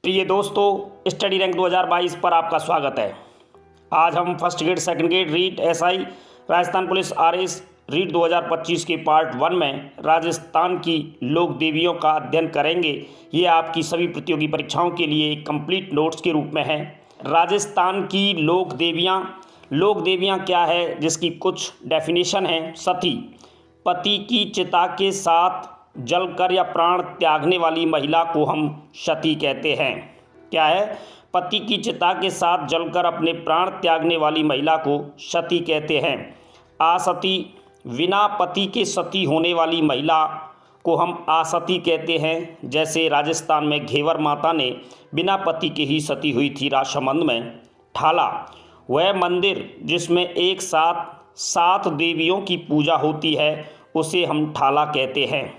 प्रिय दोस्तों, study rank 2022 पर आपका स्वागत है। आज हम first grade second grade REET SI Rajasthan police RS REET 2025 के पार्ट 1 में राजस्थान की लोक देवियों का अध्ययन करेंगे। ये आपकी सभी प्रतियोगी परीक्षाओं के लिए एक कंप्लीट नोट्स के रूप में है। राजस्थान की लोक देवियाँ क्या है, जिसकी कुछ डेफिनेशन है। सती, पति की चिता के साथ जलकर या प्राण त्यागने वाली महिला को हम सती कहते हैं। क्या है? पति की चिता के साथ जलकर अपने प्राण त्यागने वाली महिला को सती कहते हैं। आसती, बिना पति के सती होने वाली महिला को हम आसती कहते हैं। जैसे राजस्थान में घेवर माता ने बिना पति के ही सती हुई थी राजसमंद में। ठाला, वह मंदिर जिसमें एक साथ 7 देवियों की पूजा होती है, उसे हम ठाला कहते हैं।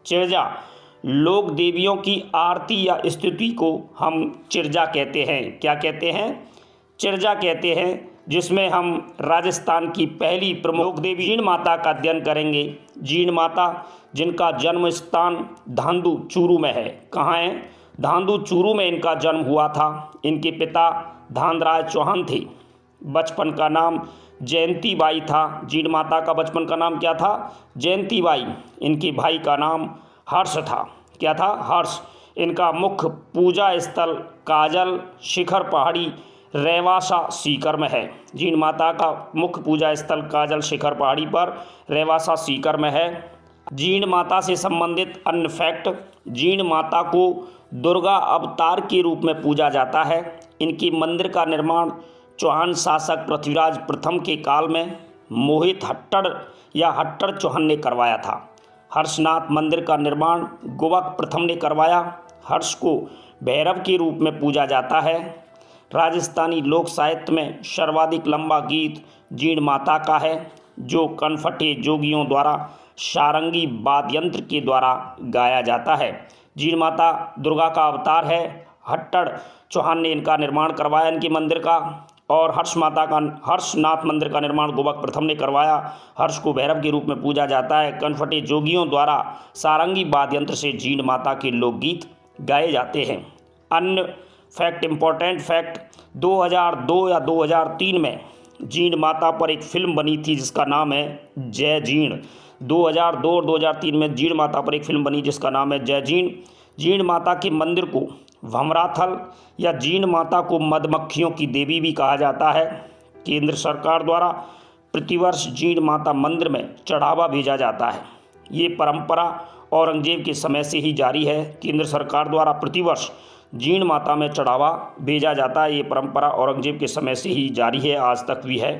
चिरजा, लोक देवियों की आरती या स्तुति को हम चिरजा कहते हैं। क्या कहते हैं? चिरजा कहते हैं, जिसमें हम राजस्थान की पहली प्रमुख देवी जीण माता का अध्ययन करेंगे। जीण माता, जिनका जन्म स्थान धांधु चूरू में है। कहाँ है? धांधु चूरू में इनका जन्म हुआ था। इनके पिता धानराय चौहान थे। बचपन का नाम जयंती बाई था। जीण माता का बचपन का नाम क्या था? जयंती बाई। इनके भाई का नाम हर्ष था। क्या था? हर्ष। इनका मुख्य पूजा स्थल काजल शिखर पहाड़ी रेवासा सीकर में है। जीण माता का मुख्य पूजा स्थल काजल शिखर पहाड़ी पर रेवासा सीकर में है। जीण माता से संबंधित अन्य फैक्ट, जीण माता को दुर्गा अवतार के रूप में पूजा जाता है। इनकी मंदिर का निर्माण चौहान शासक पृथ्वीराज प्रथम के काल में मोहित हट्टड़ या हट्टड़ चौहान ने करवाया था। हर्षनाथ मंदिर का निर्माण गुवक प्रथम ने करवाया। हर्ष को भैरव के रूप में पूजा जाता है। राजस्थानी लोक साहित्य में सर्वाधिक लंबा गीत जीण माता का है, जो कनफटे जोगियों द्वारा सारंगी वाद्ययंत्र के द्वारा गाया जाता है। जीण माता दुर्गा का अवतार है। हट्टड़ चौहान ने इनका निर्माण करवाया, इनके मंदिर का। और हर्षनाथ मंदिर का निर्माण गुवक प्रथम ने करवाया। हर्ष को भैरव के रूप में पूजा जाता है। कनफटे जोगियों द्वारा सारंगी वाद्ययंत्र से जीण माता के लोकगीत गाए जाते हैं। अन्य फैक्ट, इम्पोर्टेंट फैक्ट, 2002 या 2003 में जीण माता पर एक फिल्म बनी थी जिसका नाम है जय जीण। 2002 और 2003 में जीण माता पर एक फिल्म बनी जिसका नाम है जय जीण। जीण माता के मंदिर को भमराथल या जीण माता को मधुमक्खियों की देवी भी कहा जाता है। केंद्र सरकार द्वारा प्रतिवर्ष जीण माता मंदिर में चढ़ावा भेजा जाता है। ये परंपरा औरंगजेब के समय से ही जारी है। केंद्र सरकार द्वारा प्रतिवर्ष जीण माता में चढ़ावा भेजा जाता है। ये परंपरा औरंगजेब के समय से ही जारी है, आज तक भी है।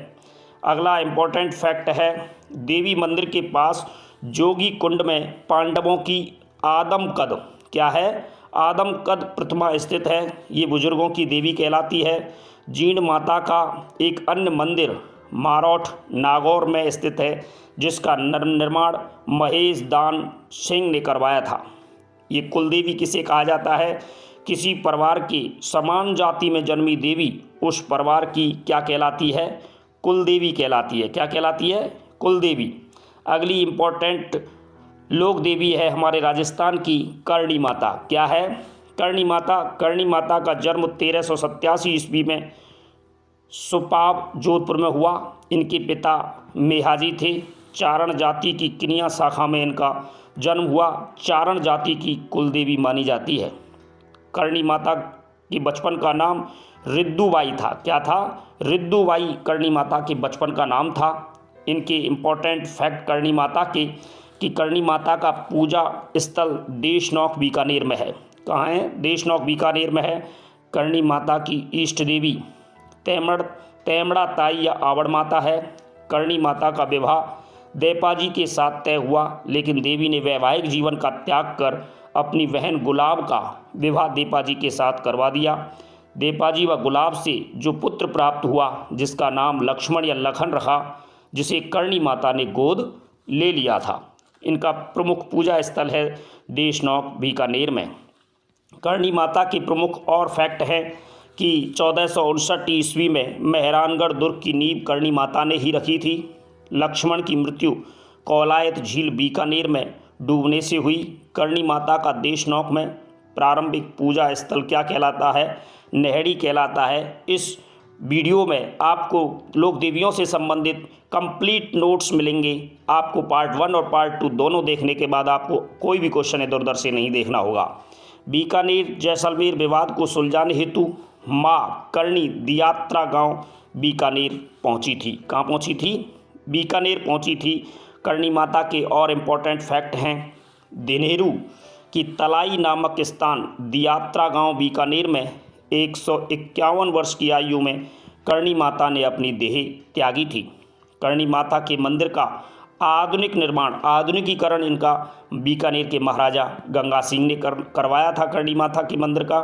अगला इम्पोर्टेंट फैक्ट है, देवी मंदिर के पास जोगी कुंड में पांडवों की आदमकद, क्या है? आदमकद प्रतिमा स्थित है। ये बुजुर्गों की देवी कहलाती है। जीण माता का एक अन्य मंदिर मारौठ नागौर में स्थित है, जिसका निर्माण महेश दान सिंह ने करवाया था। ये कुलदेवी किसे कहा जाता है? किसी परिवार की समान जाति में जन्मी देवी उस परिवार की क्या कहलाती है? कुलदेवी कहलाती है। क्या कहलाती है? कुलदेवी। अगली इम्पोर्टेंट लोक देवी है हमारे राजस्थान की करणी माता। क्या है? करणी माता। करणी माता का जन्म 1387 ईस्वी में सुपाव जोधपुर में हुआ। इनके पिता मेहाजी थे। चारण जाति की किनिया शाखा में इनका जन्म हुआ। चारण जाति की कुलदेवी मानी जाती है। करणी माता की बचपन का नाम रिद्दूबाई था। क्या था? रिद्दूबाई करणी माता के बचपन का नाम था। इनके इम्पोर्टेंट फैक्ट करणी माता के कि करणी माता का पूजा स्थल देशनौक बीकानेर में है। कहाँ है? देशनौक बीकानेर में है। करणी माता की इष्ट देवी तेमड़ा ताई या आवड़ माता है। करणी माता का विवाह देपाजी के साथ तय हुआ, लेकिन देवी ने वैवाहिक जीवन का त्याग कर अपनी बहन गुलाब का विवाह देपाजी के साथ करवा दिया। देपाजी व गुलाब से जो पुत्र प्राप्त हुआ, जिसका नाम लक्ष्मण या लखन रखा, जिसे करणी माता ने गोद ले लिया था। इनका प्रमुख पूजा स्थल है देशनौक बीकानेर में। करणी माता की प्रमुख और फैक्ट है कि 1459 ईस्वी में मेहरानगढ़ दुर्ग की नींव करणी माता ने ही रखी थी। लक्ष्मण की मृत्यु कौलायत झील बीकानेर में डूबने से हुई। करणी माता का देशनौक में प्रारंभिक पूजा स्थल क्या कहलाता है? नेहड़ी कहलाता है। इस वीडियो में आपको लोक देवियों से संबंधित कंप्लीट नोट्स मिलेंगे। आपको पार्ट 1 और पार्ट 2 दोनों देखने के बाद आपको कोई भी क्वेश्चन इधर उधर से नहीं देखना होगा। बीकानेर जैसलमेर विवाद को सुलझाने हेतु माँ करणी दियात्रा गांव बीकानेर पहुंची थी। कहाँ पहुंची थी? बीकानेर पहुंची थी। करणी माता के और इम्पोर्टेंट फैक्ट हैं। दिनेरू की तलाई नामक स्थान दियात्रा गांव बीकानेर में 151 वर्ष की आयु में करणी माता ने अपनी देह त्यागी थी। करणी माता के मंदिर का आधुनिक निर्माण, आधुनिकीकरण इनका बीकानेर के महाराजा गंगा सिंह ने करवाया था। करणी माता के मंदिर का,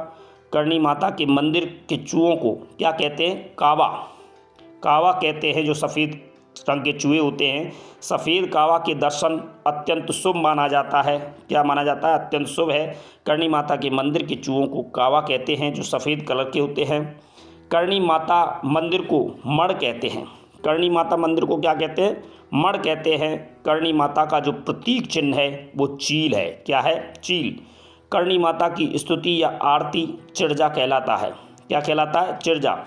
करणी माता के मंदिर के चूहों को क्या कहते हैं? कावा। कावा कहते हैं। जो सफ़ेद रंग के चूहे होते हैं, सफ़ेद कावा के दर्शन अत्यंत शुभ माना जाता है। क्या माना जाता है? अत्यंत शुभ है। करणी माता के मंदिर के चूहों को कावा कहते हैं, जो सफ़ेद कलर के होते हैं। करणी माता मंदिर को मड़ कहते हैं। करणी माता मंदिर को क्या कहते हैं? मड़ कहते हैं। करणी माता का जो प्रतीक चिन्ह है वो चील है। क्या है? चील। करणी माता की स्तुति या आरती चिरजा कहलाता है। क्या कहलाता है? चिरजा।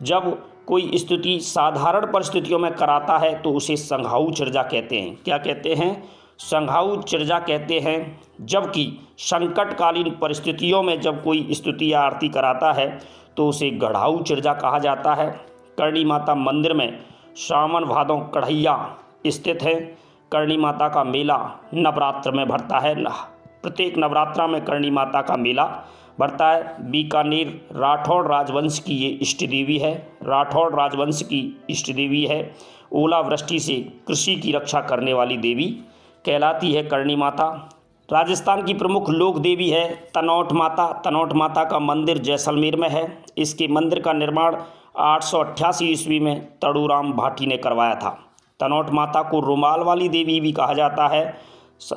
जब कोई स्तुति साधारण परिस्थितियों में कराता है तो उसे संघाऊ चिरजा कहते हैं। क्या कहते हैं? संघाऊ चिरजा कहते हैं। जबकि संकटकालीन परिस्थितियों में जब कोई स्तुति या आरती कराता है तो उसे गढ़ाऊ चिरजा कहा जाता है। करणी माता मंदिर में सावन भादों कढ़ैया स्थित है। करणी माता का मेला नवरात्र में भरता है। प्रत्येक नवरात्रा में करणी माता का मेला बढ़ता है। बीकानेर राठौड़ राजवंश की ये इष्ट देवी है। राठौड़ राजवंश की इष्ट देवी है। ओलावृष्टि से कृषि की रक्षा करने वाली देवी कहलाती है करणी माता। राजस्थान की प्रमुख लोक देवी है तनौट माता। तनौट माता का मंदिर जैसलमेर में है। इसके मंदिर का निर्माण 888 ईस्वी में तड़ूराम भाटी ने करवाया था। तनौट माता को रुमाल वाली देवी भी कहा जाता है।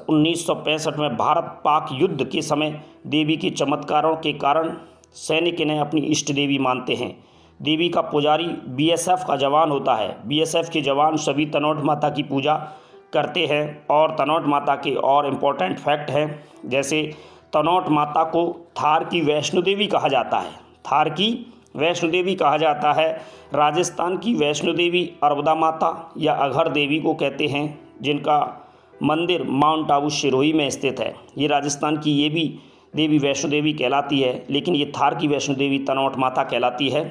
1965 में भारत पाक युद्ध के समय देवी के चमत्कारों के कारण सैनिक इन्हें अपनी इष्ट देवी मानते हैं। देवी का पुजारी बीएसएफ का जवान होता है। बीएसएफ के जवान सभी तनौट माता की पूजा करते हैं। और तनौट माता के और इम्पोर्टेंट फैक्ट हैं, जैसे तनौट माता को थार की वैष्णो देवी कहा जाता है। थार की वैष्णो देवी कहा जाता है। राजस्थान की वैष्णो देवी अरबदा माता या अघर देवी को कहते हैं, जिनका मंदिर माउंट आबू सिरोही में स्थित है। ये राजस्थान की ये भी देवी वैष्णो देवी कहलाती है, लेकिन ये थार की वैष्णो देवी तनौट माता कहलाती है।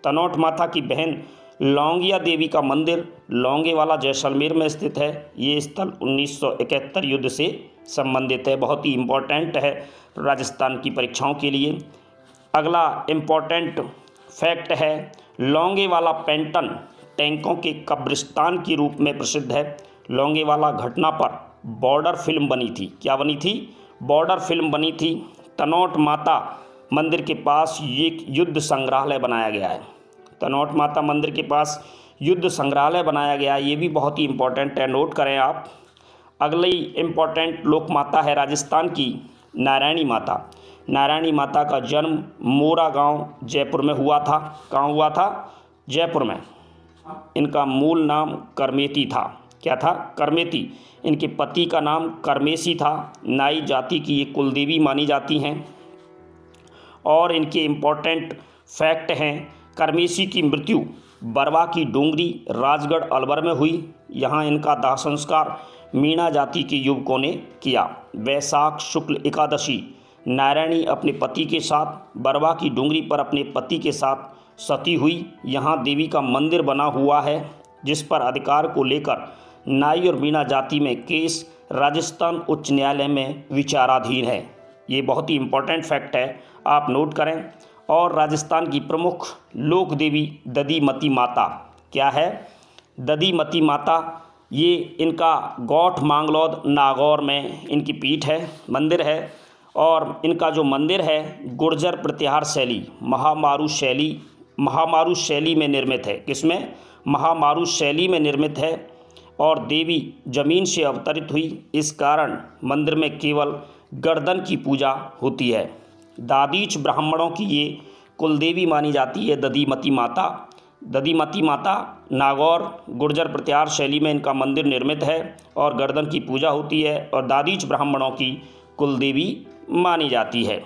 तनौट माता की बहन लौंगिया देवी का मंदिर लौंगेवाला जैसलमेर में स्थित है। ये स्थल 1971 युद्ध से संबंधित है। बहुत ही इम्पोर्टेंट है राजस्थान की परीक्षाओं के लिए। अगला इम्पोर्टेंट फैक्ट है, लौंगेवाला पेंटन टैंकों के कब्रिस्तान के रूप में प्रसिद्ध है। लौंगेवाला घटना पर बॉर्डर फिल्म बनी थी। क्या बनी थी? बॉर्डर फिल्म बनी थी। तनौट माता मंदिर के पास एक युद्ध संग्रहालय बनाया गया है। तनौट माता मंदिर के पास युद्ध संग्रहालय बनाया गया है। ये भी बहुत ही इम्पोर्टेंट है, नोट करें आप। अगली इम्पोर्टेंट लोक माता है राजस्थान की नारायणी माता। नारायणी माता का जन्म मोरा गांव जयपुर में हुआ था। कहाँ हुआ था? जयपुर में। इनका मूल नाम करमेती था। क्या था? करमेती। इनके पति का नाम करमेसी था। नाई जाति की ये कुलदेवी मानी जाती हैं। और इनके इम्पोर्टेंट फैक्ट हैं, करमेसी की मृत्यु बरवा की डोंगरी राजगढ़ अलवर में हुई। यहाँ इनका दाह संस्कार मीणा जाति के युवकों ने किया। वैशाख शुक्ल एकादशी नारायणी अपने पति के साथ बरवा की डोंगरी पर अपने पति के साथ सती हुई। यहाँ देवी का मंदिर बना हुआ है, जिस पर अधिकार को लेकर नाई और मीणा जाति में केस राजस्थान उच्च न्यायालय में विचाराधीन है। ये बहुत ही इम्पोर्टेंट फैक्ट है, आप नोट करें। और राजस्थान की प्रमुख लोक देवी दधिमती माता क्या है? दधिमती माता, ये इनका गौठ मांगलौद नागौर में इनकी पीठ है, मंदिर है। और इनका जो मंदिर है गुर्जर प्रत्याहार शैली महामारू शैली में निर्मित है। किसमें? महामारू शैली में निर्मित है। और देवी जमीन से अवतरित हुई, इस कारण मंदिर में केवल गर्दन की पूजा होती है। दादीच ब्राह्मणों की ये कुलदेवी मानी जाती है दधिमती माता। दधिमती माता नागौर गुर्जर प्रत्याहार शैली में इनका मंदिर निर्मित है और गर्दन की पूजा होती है और दादीच ब्राह्मणों की कुलदेवी मानी जाती है।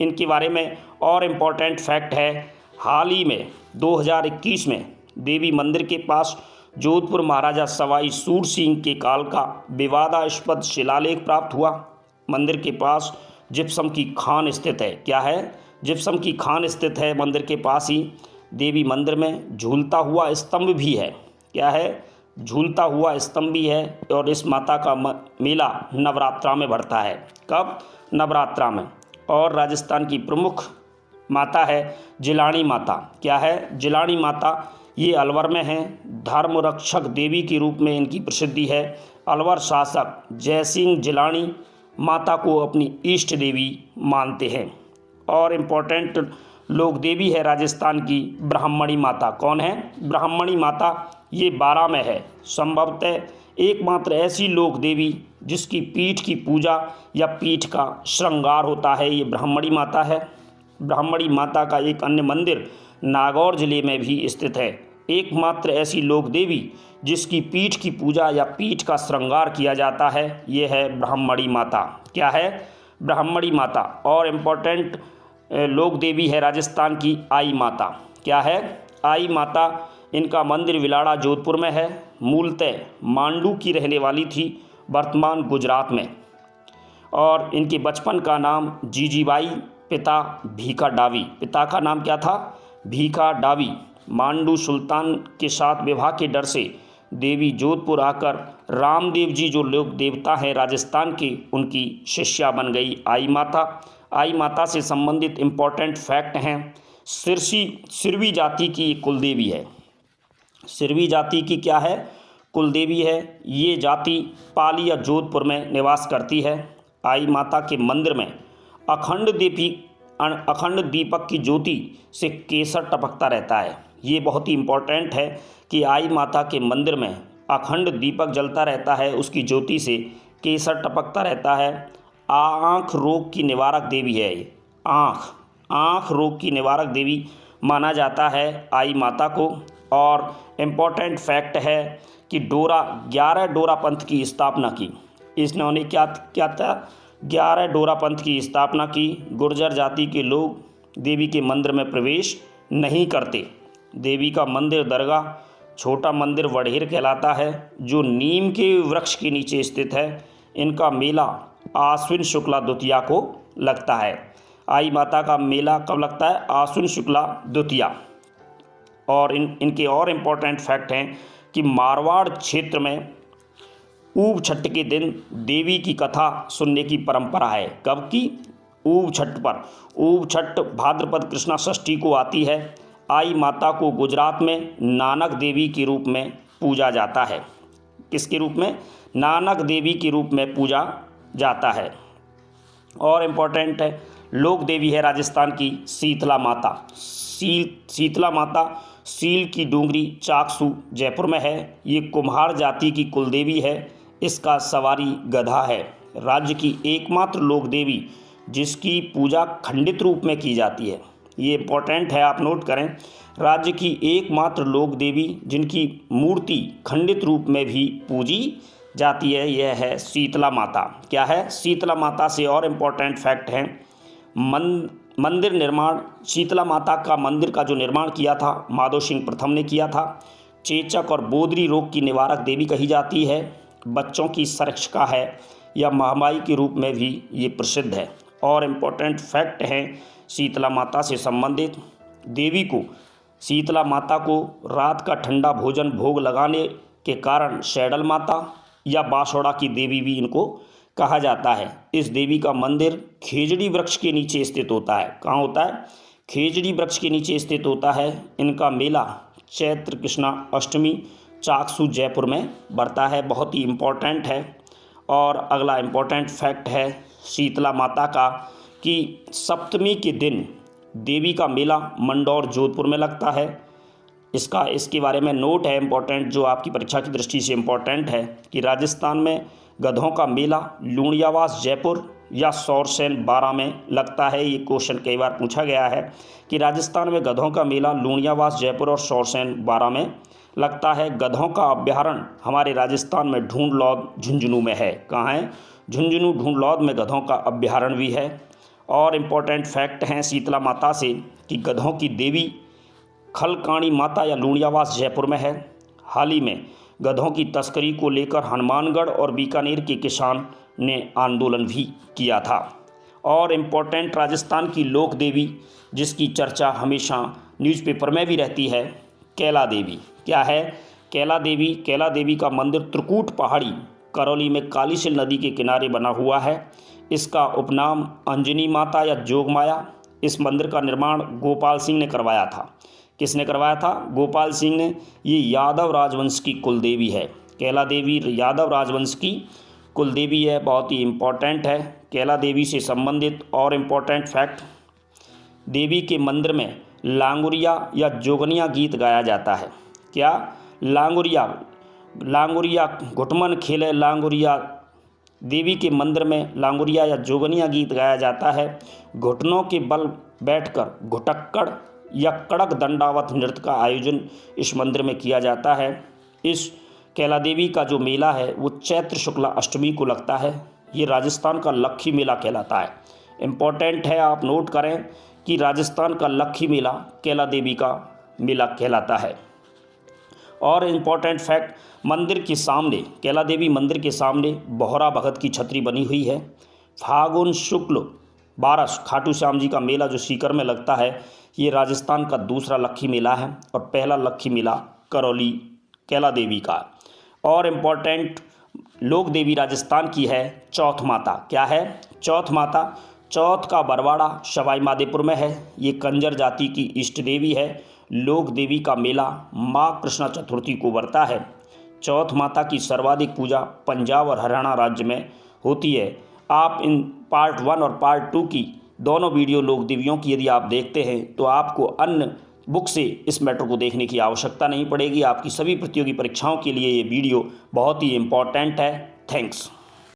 इनके बारे में और इम्पोर्टेंट फैक्ट है, हाल ही में 2021 में देवी मंदिर के पास जोधपुर महाराजा सवाई सूर सिंह के काल का विवादास्पद शिलालेख प्राप्त हुआ। मंदिर के पास जिप्सम की खान स्थित है। क्या है? जिप्सम की खान स्थित है मंदिर के पास ही। देवी मंदिर में झूलता हुआ स्तंभ भी है। क्या है? झूलता हुआ स्तंभ भी है। और इस माता का मेला नवरात्रा में बढ़ता है। कब? नवरात्रा में। और राजस्थान की प्रमुख माता है जिलानी माता। क्या है? जिलानी माता। ये अलवर में है। धर्म रक्षक देवी के रूप में इनकी प्रसिद्धि है। अलवर शासक जयसिंह जिलानी माता को अपनी इष्ट देवी मानते हैं। और इम्पोर्टेंट लोक देवी है राजस्थान की ब्राह्मणी माता। कौन है? ब्राह्मणी माता। ये 12 में है। संभवतः एकमात्र ऐसी लोक देवी जिसकी पीठ की पूजा या पीठ का श्रृंगार होता है, ये ब्राह्मणी माता है। ब्राह्मणी माता का एक अन्य मंदिर नागौर जिले में भी स्थित है। एकमात्र ऐसी लोक देवी जिसकी पीठ की पूजा या पीठ का श्रृंगार किया जाता है, ये है ब्राह्मणी माता। क्या है? ब्राह्मणी माता। और इम्पोर्टेंट लोक देवी है राजस्थान की आई माता। क्या है? आई माता। इनका मंदिर विलाड़ा जोधपुर में है। मूलतः मांडू की रहने वाली थी, वर्तमान गुजरात में। और इनके बचपन का नाम जीजीबाई, पिता भीखा डावी। पिता का नाम क्या था? भीखा डावी। मांडू सुल्तान के साथ विवाह के डर से देवी जोधपुर आकर रामदेव जी जो लोक देवता हैं राजस्थान के, उनकी शिष्या बन गई आई माता। आई माता से संबंधित इम्पोर्टेंट फैक्ट हैं। सिरवी जाति की कुलदेवी है। सिरवी जाति की क्या है? कुलदेवी है। ये जाति पाली या जोधपुर में निवास करती है। आई माता के मंदिर में अखंड दीपक की ज्योति से केसर टपकता रहता है। ये बहुत ही इम्पोर्टेंट है कि आई माता के मंदिर में अखंड दीपक जलता रहता है, उसकी ज्योति से केसर टपकता रहता है। आँख रोग की निवारक देवी है ये। आँख रोग की निवारक देवी माना जाता है आई माता को। और इम्पोर्टेंट फैक्ट है कि 11 डोरा पंथ की स्थापना की। इन्होंने क्या था? 11 डोरा पंथ की स्थापना की। गुर्जर जाति के लोग देवी के मंदिर में प्रवेश नहीं करते। देवी का मंदिर दरगाह छोटा मंदिर वढ़ेर कहलाता है, जो नीम के वृक्ष के नीचे स्थित है। इनका मेला आश्विन शुक्ला द्वितीया को लगता है। आई माता का मेला कब लगता है? आश्विन शुक्ला द्वितीया। और इनके और इम्पोर्टेंट फैक्ट हैं कि मारवाड़ क्षेत्र में ऊब छठ के दिन देवी की कथा सुनने की परंपरा है। कब की? ऊब छठ पर। ऊब छठ भाद्रपद कृष्णा षष्ठी को आती है। आई माता को गुजरात में नानक देवी के रूप में पूजा जाता है। किसके रूप में? नानक देवी के रूप में पूजा जाता है। और इम्पोर्टेंट है लोक देवी है राजस्थान की शीतला माता। शीतला माता सील की डूंगरी चाकसू जयपुर में है। ये कुम्हार जाति की कुलदेवी है। इसका सवारी गधा है। राज्य की एकमात्र लोक देवी जिसकी पूजा खंडित रूप में की जाती है। ये इम्पोर्टेंट है, आप नोट करें। राज्य की एकमात्र लोक देवी जिनकी मूर्ति खंडित रूप में भी पूजी जाती है, यह है शीतला माता। क्या है? शीतला माता से और इम्पोर्टेंट फैक्ट हैं। मंदिर निर्माण, शीतला माता का मंदिर का जो निर्माण किया था माधो सिंह प्रथम ने किया था। चेचक और बोदरी रोग की निवारक देवी कही जाती है। बच्चों की संरक्षिका है या महामाई के रूप में भी ये प्रसिद्ध है। और इम्पोर्टेंट फैक्ट हैं शीतला माता से संबंधित। देवी को, शीतला माता को रात का ठंडा भोजन भोग लगाने के कारण सैडल माता या बांसोड़ा की देवी भी इनको कहा जाता है। इस देवी का मंदिर खेजड़ी वृक्ष के नीचे स्थित होता है। कहाँ होता है? खेजड़ी वृक्ष के नीचे स्थित होता है। इनका मेला चैत्र कृष्णा अष्टमी चाकसू जयपुर में बढ़ता है। बहुत ही इम्पोर्टेंट है। और अगला इम्पोर्टेंट फैक्ट है शीतला माता का कि सप्तमी के दिन देवी का मेला मंदौर जोधपुर में लगता है। इसके बारे में नोट है इम्पोर्टेंट, जो आपकी परीक्षा की दृष्टि से इम्पोर्टेंट है कि राजस्थान में गधों का मेला लूणियावास जयपुर या सौरसेन 12 में लगता है। ये क्वेश्चन कई बार पूछा गया है कि राजस्थान में गधों का मेला लूणियावास जयपुर और सौरसेन 12 में लगता है। गधों का अभ्यारण्य हमारे राजस्थान में ढूंढलौद झुंझुनू में है। कहाँ है? झुंझुनू ढूंढलौद में गधों का अभ्यारण्य भी है। और इम्पोर्टेंट फैक्ट हैं शीतला माता से कि गधों की देवी खलकाणी माता या लूणियावास जयपुर में है। हाल ही में गधों की तस्करी को लेकर हनुमानगढ़ और बीकानेर के किसान ने आंदोलन भी किया था। और इम्पोर्टेंट राजस्थान की लोक देवी जिसकी चर्चा हमेशा न्यूज़पेपर में भी रहती है, कैला देवी। क्या है कैला देवी? कैला देवी का मंदिर त्रिकूट पहाड़ी करौली में कालीसिल नदी के किनारे बना हुआ है। इसका उपनाम अंजनी माता या जोगमाया। इस मंदिर का निर्माण गोपाल सिंह ने करवाया था। किसने करवाया था? गोपाल सिंह ने। ये यादव राजवंश की कुलदेवी है। कैला देवी यादव राजवंश की कुलदेवी है। बहुत ही इम्पोर्टेंट है कैला देवी से संबंधित और इम्पोर्टेंट फैक्ट। देवी के मंदिर में लांगुरिया या जोगनिया गीत गाया जाता है। क्या? लांगुरिया घुटमन खेले लांगुरिया। देवी के मंदिर में लांगुरिया या जोगनिया गीत गाया जाता है। घुटनों के बल बैठकर घुटक्कड़ या कड़क दंडावत नृत्य का आयोजन इस मंदिर में किया जाता है। इस कैला देवी का जो मेला है वो चैत्र शुक्ला अष्टमी को लगता है। ये राजस्थान का लक्खी मेला कहलाता है। इम्पोर्टेंट है, आप नोट करें कि राजस्थान का लक्खी मेला कैला देवी का मेला कहलाता है। और इम्पोर्टेंट फैक्ट, मंदिर के सामने कैला देवी मंदिर के सामने बोहरा भगत की छतरी बनी हुई है। फागुन शुक्ल 12 खाटू श्याम जी का मेला जो सीकर में लगता है, ये राजस्थान का दूसरा लक्खी मेला है और पहला लक्खी मेला करौली कैला देवी का। और इम्पोर्टेंट लोक देवी राजस्थान की है चौथ माता। क्या है? चौथ माता। चौथ का बरवाड़ा सवाई माधोपुर में है। ये कंजर जाति की इष्ट देवी है। लोक देवी का मेला माँ कृष्णा चतुर्थी को बरता है। चौथ माता की सर्वाधिक पूजा पंजाब और हरियाणा राज्य में होती है। आप इन पार्ट 1 और पार्ट 2 की दोनों वीडियो लोक देवियों की यदि आप देखते हैं तो आपको अन्य बुक से इस मैटर को देखने की आवश्यकता नहीं पड़ेगी। आपकी सभी प्रतियोगी परीक्षाओं के लिए ये वीडियो बहुत ही इम्पोर्टेंट है। थैंक्स।